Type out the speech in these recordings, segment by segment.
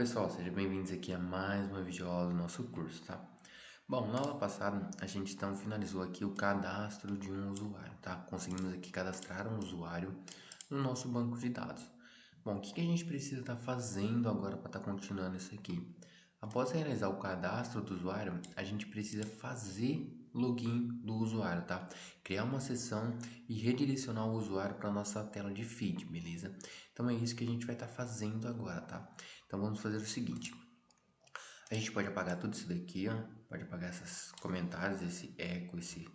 pessoal, sejam bem-vindos aqui a mais uma videoaula do nosso curso, tá? Bom, na aula passada a gente então finalizou aqui o cadastro de um usuário, tá? Conseguimos aqui cadastrar um usuário no nosso banco de dados. Bom, o que a gente precisa estar fazendo agora para estar continuando isso aqui? Após realizar o cadastro do usuário, a gente precisa fazer login do usuário, tá? Criar uma sessão e redirecionar o usuário para a nossa tela de feed, beleza? Então é isso que a gente vai estar fazendo agora, tá? Então vamos fazer o seguinte. A gente pode apagar tudo isso daqui, ó. Pode apagar esses comentários, esse eco, esse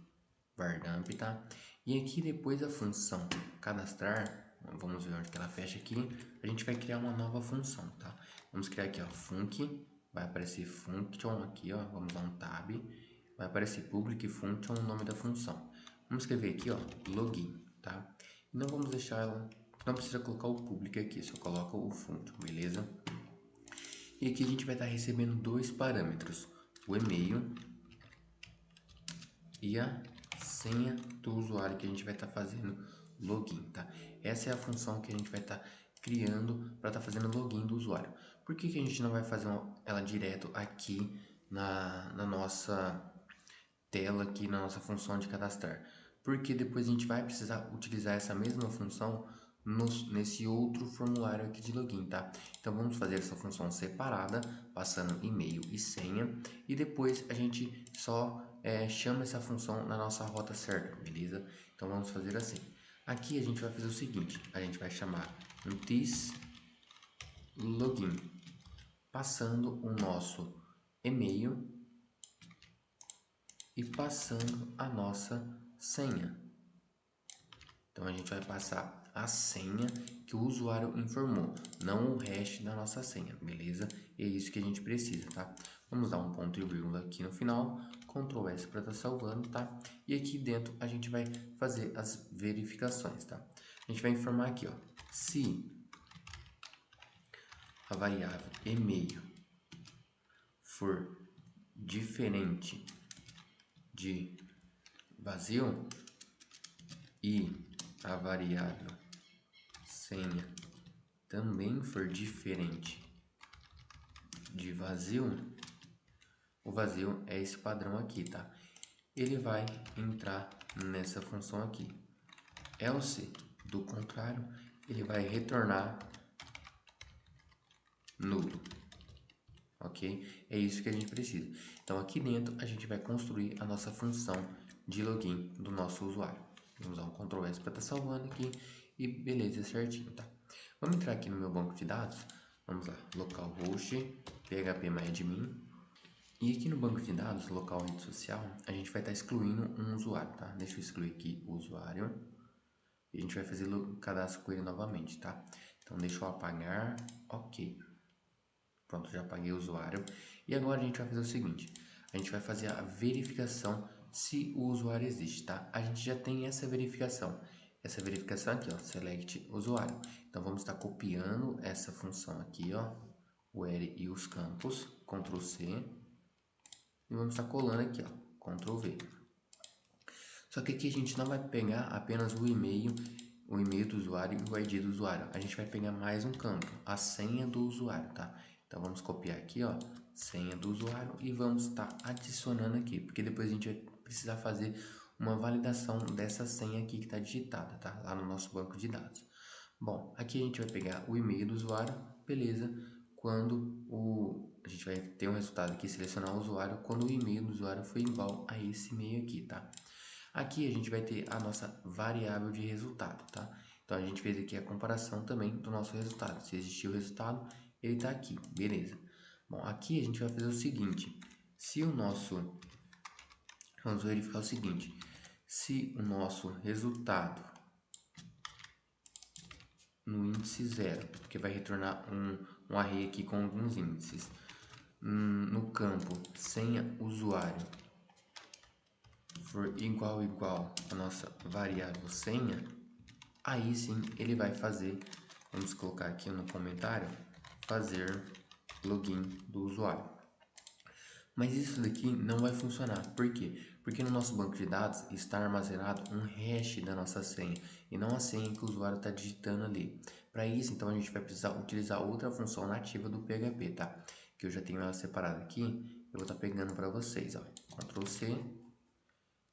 vardamp, tá? E aqui depois da função cadastrar, vamos ver onde que ela fecha aqui. A gente vai criar uma nova função, tá? Vamos criar aqui, ó, func. Vai aparecer function aqui, ó. Vamos dar um tab. Vai aparecer public function, o nome da função. Vamos escrever aqui, ó, login, tá? E não vamos deixar ela, não precisa colocar o public aqui, só coloca o function, beleza? E aqui a gente vai estar recebendo dois parâmetros, o e-mail e a senha do usuário que a gente vai estar fazendo login, tá? Essa é a função que a gente vai estar criando para estar fazendo login do usuário. Por que a gente não vai fazer ela direto aqui na nossa tela, aqui na nossa função de cadastrar? Porque depois a gente vai precisar utilizar essa mesma função nesse outro formulário aqui de login, tá? Então vamos fazer essa função separada, passando e-mail e senha, e depois a gente só chama essa função na nossa rota certa, beleza? Então vamos fazer assim. Aqui a gente vai fazer o seguinte, a gente vai chamar um this login, passando o nosso e-mail e passando a nossa senha. Então a gente vai passar a senha que o usuário informou, não o hash da nossa senha, beleza? E é isso que a gente precisa, tá? Vamos dar um ponto e vírgula aqui no final, Ctrl S para estar salvando, tá? E aqui dentro a gente vai fazer as verificações, tá? A gente vai informar aqui, ó, se a variável e-mail for diferente de vazio e a variável senha também for diferente de vazio, o vazio é esse padrão aqui, tá? Ele vai entrar nessa função aqui. Else, do contrário, ele vai retornar nulo, ok? É isso que a gente precisa. Então aqui dentro a gente vai construir a nossa função de login do nosso usuário. Vamos dar um Ctrl S para estar salvando aqui e beleza, certinho, tá? Vamos entrar aqui no meu banco de dados. Vamos lá, localhost, phpMyAdmin. E aqui no banco de dados, local rede social, a gente vai estar excluindo um usuário, tá? Deixa eu excluir aqui o usuário. E a gente vai fazer o cadastro com ele novamente, tá? Então deixa eu apagar, ok. Pronto, já apaguei o usuário. E agora a gente vai fazer o seguinte, a gente vai fazer a verificação se o usuário existe, tá? A gente já tem essa verificação. Essa verificação aqui, ó, select usuário. Então vamos estar copiando essa função aqui, ó, o L e os campos, Ctrl C, e vamos estar colando aqui, ó, Ctrl V. Só que aqui a gente não vai pegar apenas o e-mail do usuário e o ID do usuário. A gente vai pegar mais um campo, a senha do usuário, tá? Então vamos copiar aqui, ó, senha do usuário e vamos estar adicionando aqui, porque depois a gente vai precisar fazer uma validação dessa senha aqui que está digitada, tá? Lá no nosso banco de dados. Bom, aqui a gente vai pegar o e-mail do usuário, beleza? A gente vai ter um resultado aqui, selecionar o usuário, quando o e-mail do usuário for igual a esse e-mail aqui, tá? Aqui a gente vai ter a nossa variável de resultado, tá? Então a gente fez aqui a comparação também do nosso resultado. Se existir o resultado, ele está aqui, beleza? Bom, aqui a gente vai fazer o seguinte, vamos verificar o seguinte, se o nosso resultado no índice 0, porque vai retornar um array aqui com alguns índices, no campo senha usuário for igual a nossa variável senha, aí sim ele vai fazer, vamos colocar aqui no comentário, fazer login do usuário. Mas isso daqui não vai funcionar, por quê? Porque no nosso banco de dados está armazenado um hash da nossa senha e não a senha que o usuário está digitando ali. Para isso, então, a gente vai precisar utilizar outra função nativa do PHP, tá? Que eu já tenho ela separada aqui, eu vou estar pegando para vocês, ó. Ctrl C,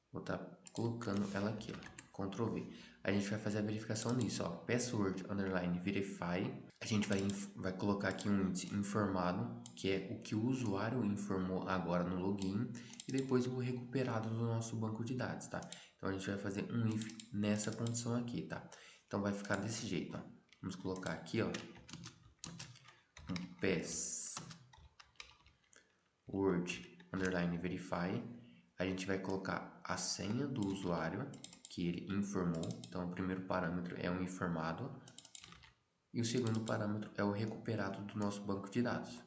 vou estar colocando ela aqui, ó. Ctrl V. A gente vai fazer a verificação nisso, ó. Password underline verify. A gente vai colocar aqui um índice informado, que é o que o usuário informou agora no login, e depois o recuperado do nosso banco de dados, tá? Então a gente vai fazer um if nessa condição aqui, tá? Então vai ficar desse jeito, ó. Vamos colocar aqui, ó, um password underline verify. A gente vai colocar a senha do usuário que ele informou. Então o primeiro parâmetro é o informado e o segundo parâmetro é o recuperado do nosso banco de dados.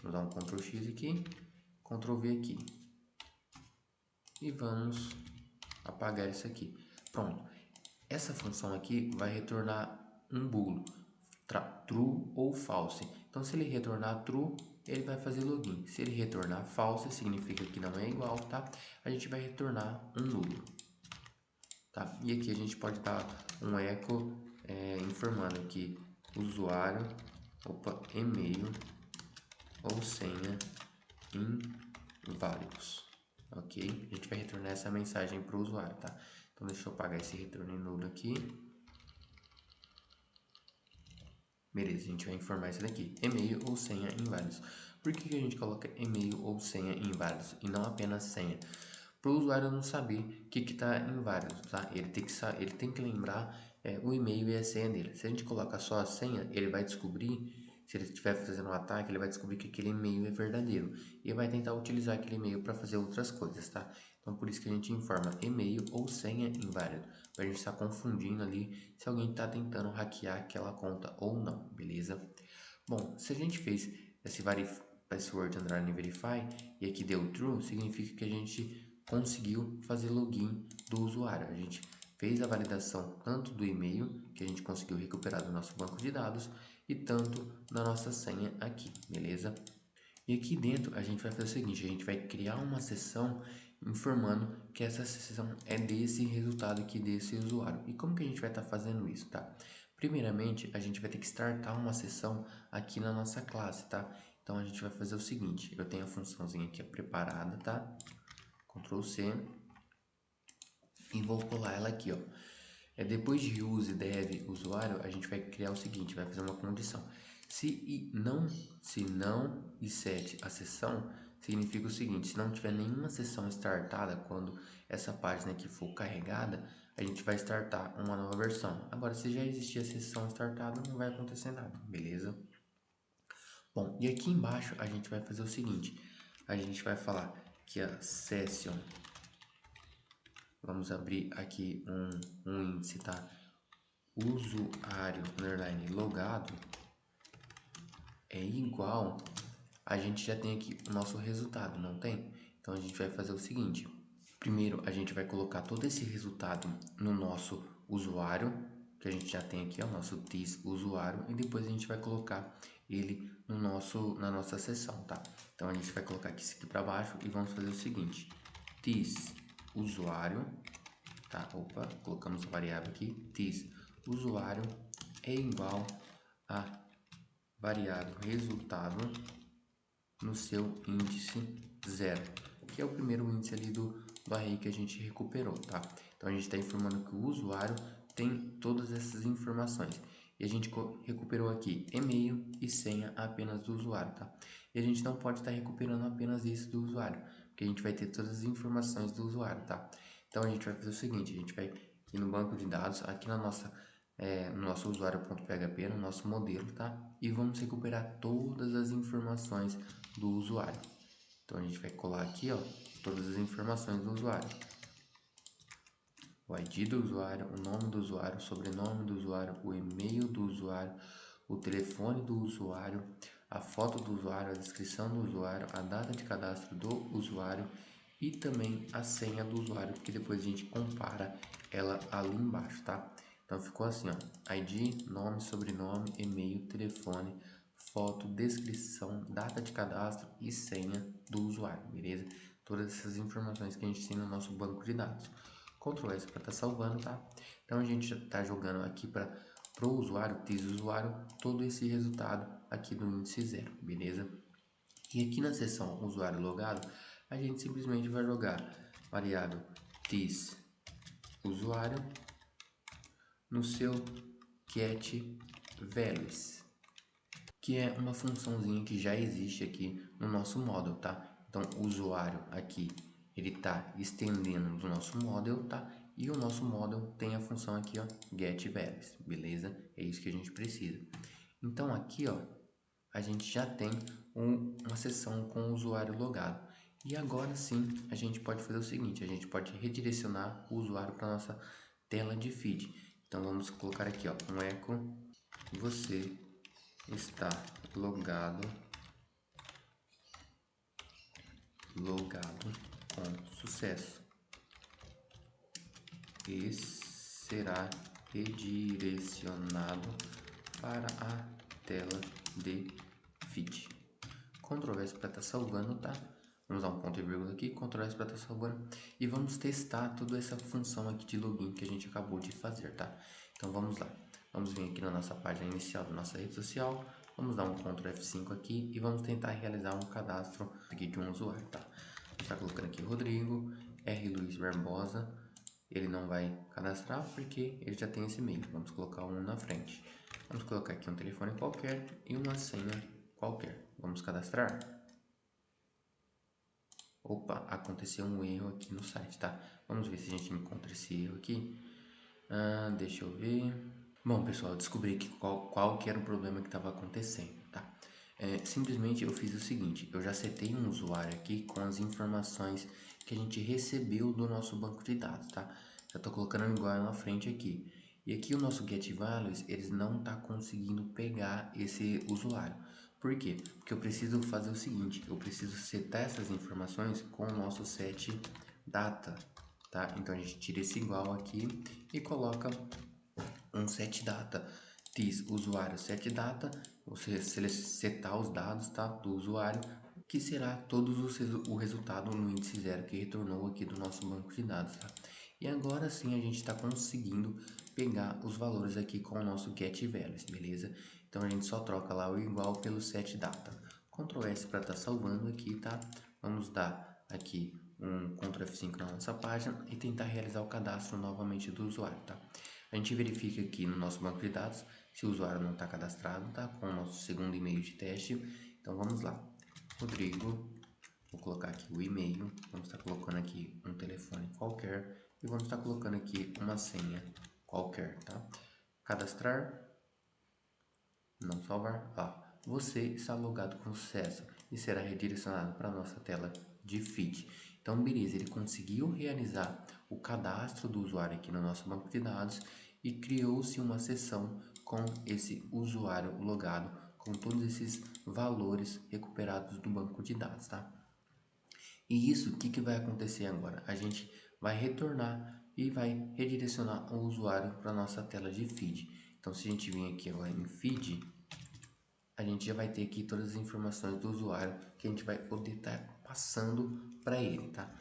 Vamos dar um Ctrl X aqui, Ctrl V aqui e vamos apagar isso aqui. Pronto. Essa função aqui vai retornar um boolean, true ou false. Então, se ele retornar true, ele vai fazer login. Se ele retornar false, significa que não é igual, tá? A gente vai retornar um nulo, tá? E aqui a gente pode dar um echo informando que usuário, e-mail ou senha inválidos, ok? A gente vai retornar essa mensagem para o usuário, tá? Então, deixa eu apagar esse retorno em nulo aqui. Beleza, a gente vai informar isso daqui, e-mail ou senha inválidos. Por que a gente coloca e-mail ou senha inválidos e não apenas senha? Para o usuário não saber o que está inválido, tá? Ele tem que lembrar o e-mail e a senha dele. Se a gente colocar só a senha, ele vai descobrir, se ele estiver fazendo um ataque, ele vai descobrir que aquele e-mail é verdadeiro e vai tentar utilizar aquele e-mail para fazer outras coisas, tá? Então por isso que a gente informa e-mail ou senha inválido, para a gente estar confundindo ali se alguém está tentando hackear aquela conta ou não, beleza? Bom, se a gente fez esse password underline verify e aqui deu true, significa que a gente conseguiu fazer login do usuário. A gente fez a validação tanto do e-mail, que a gente conseguiu recuperar do nosso banco de dados, e tanto da nossa senha aqui, beleza? E aqui dentro a gente vai fazer o seguinte, a gente vai criar uma sessão informando que essa sessão é desse resultado aqui desse usuário. E como que a gente vai estar fazendo isso, tá? Primeiramente, a gente vai ter que startar uma sessão aqui na nossa classe, tá? Então a gente vai fazer o seguinte, eu tenho a funçãozinha aqui preparada, tá? Ctrl C e vou colar ela aqui, ó. Depois de use dev usuário, a gente vai criar o seguinte, vai fazer uma condição. Se não e set a sessão, significa o seguinte, se não tiver nenhuma sessão startada quando essa página aqui for carregada, a gente vai startar uma nova versão. Agora, se já existir a sessão startada, não vai acontecer nada, beleza? Bom, e aqui embaixo a gente vai fazer o seguinte, a gente vai falar que a session, vamos abrir aqui um índice, tá? Usuário underline logado é igual, a gente já tem aqui o nosso resultado, não tem? Então a gente vai fazer o seguinte, primeiro a gente vai colocar todo esse resultado no nosso usuário, que a gente já tem aqui, ó, o nosso TIS usuário, e depois a gente vai colocar ele no na nossa seção, tá? Então a gente vai colocar aqui isso aqui para baixo e vamos fazer o seguinte, TIS usuário, tá? Opa, colocamos a variável aqui, TIS usuário é igual a variável resultado no seu índice 0, que é o primeiro índice ali do array que a gente recuperou, tá? Então a gente está informando que o usuário tem todas essas informações. E a gente recuperou aqui e-mail e senha apenas do usuário, tá? E a gente não pode estar recuperando apenas isso do usuário, porque a gente vai ter todas as informações do usuário, tá? Então a gente vai fazer o seguinte, a gente vai ir no banco de dados, aqui na nossa no nosso usuário.php, no nosso modelo, tá? E vamos recuperar todas as informações do usuário. Então a gente vai colar aqui, ó, todas as informações do usuário. O ID do usuário, o nome do usuário, o sobrenome do usuário, o e-mail do usuário, o telefone do usuário, a foto do usuário, a descrição do usuário, a data de cadastro do usuário e também a senha do usuário, porque depois a gente compara ela ali embaixo, tá? Então ficou assim, ó, ID, nome, sobrenome, e-mail, telefone, foto, descrição, data de cadastro e senha do usuário, beleza? todas essas informações que a gente tem no nosso banco de dados. Ctrl S para estar salvando, tá? Então a gente já está jogando aqui para o usuário, TIS usuário, todo esse resultado aqui do índice 0, beleza? E aqui na seção usuário logado, a gente simplesmente vai jogar variável TIS usuário no seu getValues, que é uma funçãozinha que já existe aqui no nosso model, tá? Então o usuário aqui, ele tá estendendo do nosso model, tá? E o nosso model tem a função aqui, ó, getValues, beleza? É isso que a gente precisa. Então aqui, ó, a gente já tem uma seção com o usuário logado. E agora sim, a gente pode fazer o seguinte, a gente pode redirecionar o usuário para nossa tela de feed. Então vamos colocar aqui, ó, um echo, você está logado com sucesso e será redirecionado para a tela de feed. Ctrl S para estar salvando, tá? Vamos dar um ponto e vírgula aqui, Ctrl S para estar salvando e vamos testar toda essa função aqui de login que a gente acabou de fazer, tá? Então vamos lá, vamos vir aqui na nossa página inicial da nossa rede social, vamos dar um Ctrl F5 aqui e vamos tentar realizar um cadastro aqui de um usuário, tá? Vou estar colocando aqui Rodrigo R. Luiz Barbosa, ele não vai cadastrar porque ele já tem esse e-mail, vamos colocar um na frente. Vamos colocar aqui um telefone qualquer e uma senha qualquer. Vamos cadastrar. Opa, aconteceu um erro aqui no site, tá? Vamos ver se a gente encontra esse erro aqui. Deixa eu ver. Bom, pessoal, eu descobri que qual que era o problema que estava acontecendo, tá? Simplesmente eu fiz o seguinte, eu já setei um usuário aqui com as informações que a gente recebeu do nosso banco de dados, tá? Já estou colocando igual na frente aqui. E aqui o nosso getValues, eles não tá conseguindo pegar esse usuário. Por quê? Porque eu preciso fazer o seguinte, eu preciso setar essas informações com o nosso setData, tá? Então a gente tira esse igual aqui e coloca um setData, TIS usuário setData, você setar os dados, tá, do usuário, que será todos o resultado no índice 0 que retornou aqui do nosso banco de dados, tá? E agora sim a gente está conseguindo pegar os valores aqui com o nosso getValues, beleza? Então a gente só troca lá o igual pelo setData. Ctrl S para estar salvando aqui, tá? Vamos dar aqui um Ctrl F5 na nossa página e tentar realizar o cadastro novamente do usuário, tá? A gente verifica aqui no nosso banco de dados se o usuário não está cadastrado, tá? Com o nosso segundo e-mail de teste. Então vamos lá. Rodrigo, vou colocar aqui o e-mail, vamos estar colocando aqui um telefone qualquer e vamos estar colocando aqui uma senha qualquer, tá? Cadastrar, não salvar. Você está logado com sucesso e será redirecionado para a nossa tela de feed. Então, beleza, ele conseguiu realizar o cadastro do usuário aqui no nosso banco de dados e criou-se uma seção com esse usuário logado com todos esses valores recuperados do banco de dados, tá? E isso, o que vai acontecer agora? A gente vai retornar e vai redirecionar o usuário para a nossa tela de feed. Então, se a gente vir aqui agora em feed, a gente já vai ter aqui todas as informações do usuário que a gente vai poder estar passando para ele, tá?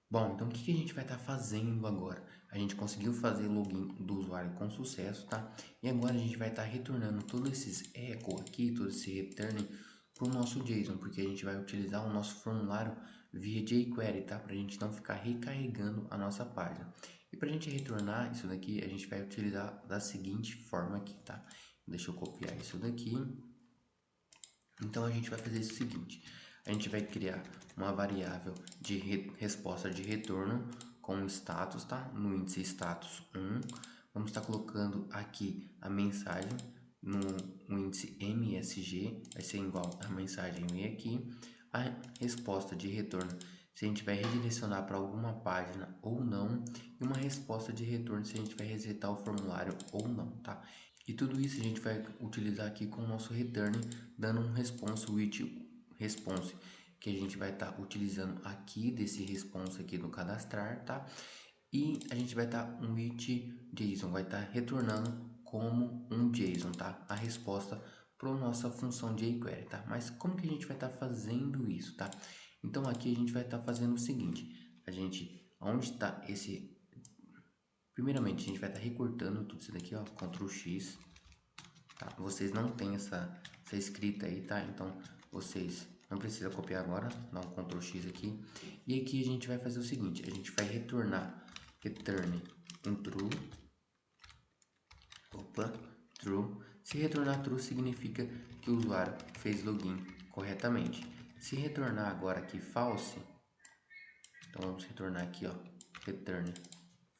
Bom, então o que a gente vai estar fazendo agora? A gente conseguiu fazer o login do usuário com sucesso, tá? E agora a gente vai estar retornando todos esses echo aqui, todo esse return para o nosso JSON, porque a gente vai utilizar o nosso formulário via jQuery, tá? Para a gente não ficar recarregando a nossa página. E para a gente retornar isso daqui, a gente vai utilizar da seguinte forma aqui, tá? Deixa eu copiar isso daqui. Então a gente vai fazer o seguinte, a gente vai criar uma variável de resposta de retorno com status, tá? No índice status 1, vamos estar colocando aqui a mensagem no índice MSG, vai ser igual a mensagem vem aqui, a resposta de retorno se a gente vai redirecionar para alguma página ou não, e uma resposta de retorno se a gente vai resetar o formulário ou não, tá? E tudo isso a gente vai utilizar aqui com o nosso return, dando um response with response, que a gente vai estar utilizando aqui desse response aqui do cadastrar, tá? E a gente vai estar um with JSON, vai estar retornando como um JSON, tá? A resposta para nossa função jQuery, tá? Mas como que a gente vai estar fazendo isso, tá? Então aqui a gente vai estar fazendo o seguinte, onde está esse, primeiramente a gente vai estar recortando tudo isso daqui, ó, Ctrl X, tá? Vocês não tem essa escrita aí, tá? Então vocês não precisa copiar agora, dá um Ctrl X aqui. E aqui a gente vai fazer o seguinte, a gente vai retornar, return um true, true. Se retornar true significa que o usuário fez login corretamente. Se retornar agora aqui false, então vamos retornar aqui, ó, return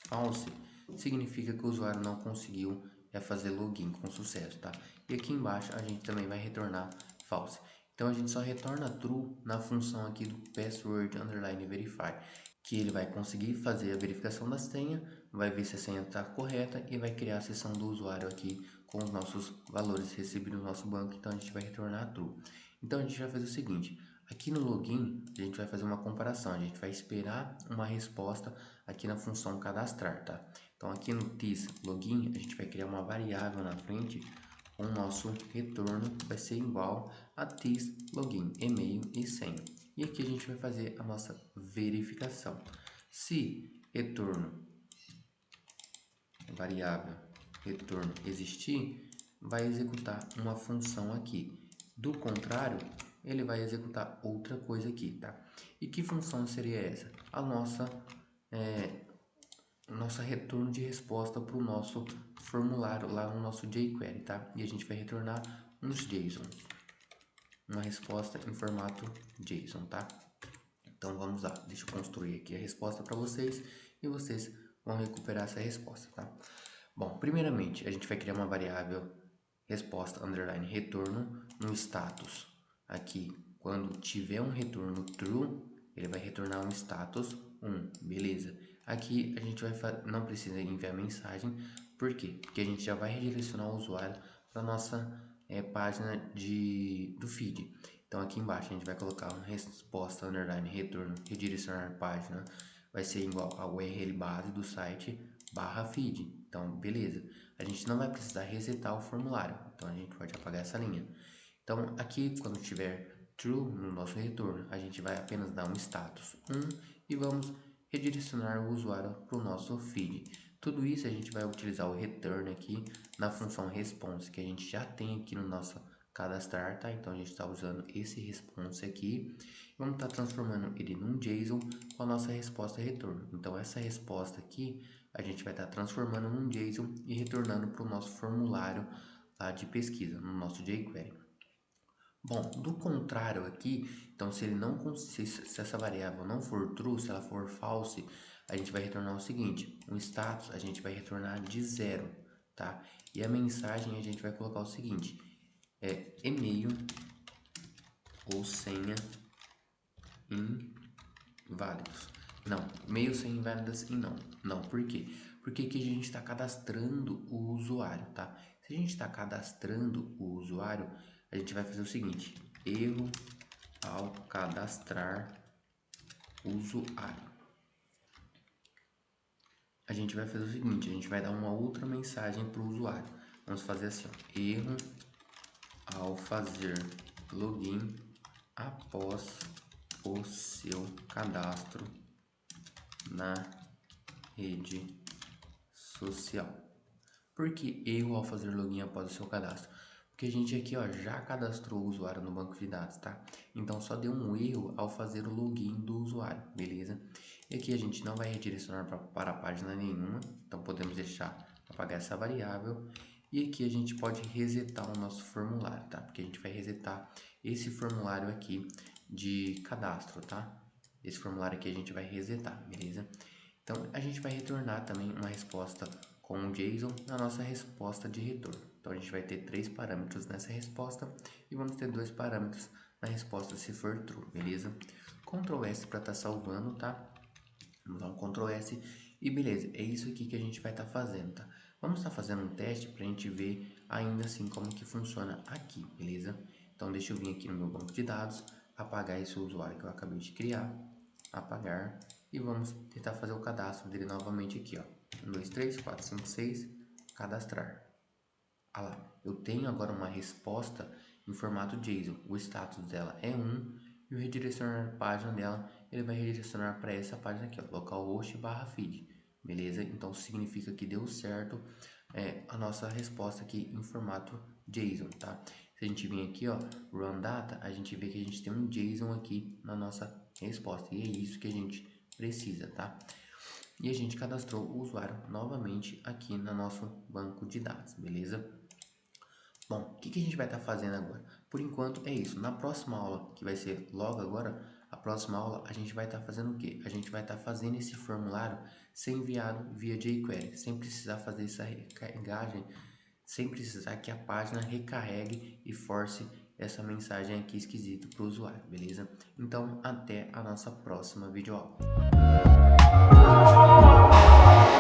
false, significa que o usuário não conseguiu fazer login com sucesso, tá? E aqui embaixo a gente também vai retornar false. Então a gente só retorna true na função aqui do password underline verify, que ele vai conseguir fazer a verificação da senha, vai ver se a senha está correta e vai criar a sessão do usuário aqui com os nossos valores recebidos no nosso banco. Então a gente vai retornar true. Então a gente vai fazer o seguinte, aqui no login a gente vai fazer uma comparação, a gente vai esperar uma resposta aqui na função cadastrar, tá? Então aqui no this login a gente vai criar uma variável na frente com o nosso retorno que vai ser igual a this login, e-mail e senha. E aqui a gente vai fazer a nossa verificação. Se retorno variável retorno existir, vai executar uma função aqui. Do contrário, ele vai executar outra coisa aqui, tá? E que função seria essa? A nossa retorno de resposta para o nosso formulário lá no nosso jQuery, tá? E a gente vai retornar uns JSON, uma resposta em formato JSON, tá? Então vamos lá, deixa eu construir aqui a resposta para vocês e vocês vão recuperar essa resposta, tá? Bom, primeiramente a gente vai criar uma variável resposta underline retorno no status. Aqui, quando tiver um retorno true, ele vai retornar um status 1, beleza? Aqui a gente não precisa enviar mensagem, por quê? Porque a gente já vai redirecionar o usuário para a nossa página do feed. Então aqui embaixo a gente vai colocar uma resposta underline retorno redirecionar página, vai ser igual ao URL base do site barra feed. Então beleza, a gente não vai precisar resetar o formulário, então a gente pode apagar essa linha. Então aqui quando tiver true no nosso retorno, a gente vai apenas dar um status 1 e vamos redirecionar o usuário para o nosso feed. Tudo isso a gente vai utilizar o return aqui na função response que a gente já tem aqui no nosso cadastrar, tá? Então a gente está usando esse response aqui, vamos estar transformando ele num JSON com a nossa resposta retorno. Então essa resposta aqui a gente vai estar transformando num JSON e retornando para o nosso formulário lá de pesquisa no nosso jQuery. Bom, do contrário aqui, então se essa variável não for true, se ela for false, a gente vai retornar o seguinte, um status a gente vai retornar de 0, tá? E a mensagem a gente vai colocar o seguinte, e-mail ou senha inválidos. Não, e-mail sem inválidas e não. Não, por quê? Porque aqui a gente está cadastrando o usuário, tá? Se a gente está cadastrando o usuário, a gente vai fazer o seguinte, erro ao cadastrar usuário. A gente vai fazer o seguinte, a gente vai dar uma outra mensagem para o usuário. Vamos fazer assim, ó, erro ao fazer login após o seu cadastro na rede social. Por que erro ao fazer login após o seu cadastro? Porque a gente aqui ó, já cadastrou o usuário no banco de dados, tá? Então só deu um erro ao fazer o login do usuário, beleza? E aqui a gente não vai redirecionar para a página nenhuma, então podemos apagar essa variável. E aqui a gente pode resetar o nosso formulário, tá? Porque a gente vai resetar esse formulário aqui de cadastro, tá? Esse formulário aqui a gente vai resetar, beleza? Então a gente vai retornar também uma resposta com um JSON na nossa resposta de retorno. Então a gente vai ter 3 parâmetros nessa resposta e vamos ter 2 parâmetros na resposta se for true, beleza? Ctrl S para estar salvando, tá? Vamos dar um Ctrl S e beleza, é isso aqui que a gente vai estar fazendo, tá? Vamos estar fazendo um teste para a gente ver ainda assim como que funciona aqui, beleza? Então deixa eu vir aqui no meu banco de dados, apagar esse usuário que eu acabei de criar, apagar e vamos tentar fazer o cadastro dele novamente aqui, ó. 1, 2, 3, 4, 5, 6, cadastrar. Ah lá, eu tenho agora uma resposta em formato JSON. O status dela é 1 e e o redirecionar página dela, ele vai redirecionar para essa página aqui, ó, localhost/feed, beleza? Então significa que deu certo a nossa resposta aqui em formato JSON, tá? Se a gente vir aqui, ó, run data, a gente vê que a gente tem um JSON aqui na nossa resposta, e é isso que a gente precisa, tá? E a gente cadastrou o usuário novamente aqui no nosso banco de dados, beleza? Bom, o que a gente vai estar fazendo agora? Por enquanto é isso. Na próxima aula, que vai ser logo agora, a próxima aula a gente vai estar fazendo o quê? A gente vai estar fazendo esse formulário ser enviado via jQuery, sem precisar fazer essa recarregagem, sem precisar que a página recarregue e force essa mensagem aqui esquisita para o usuário, beleza? Então, até a nossa próxima videoaula.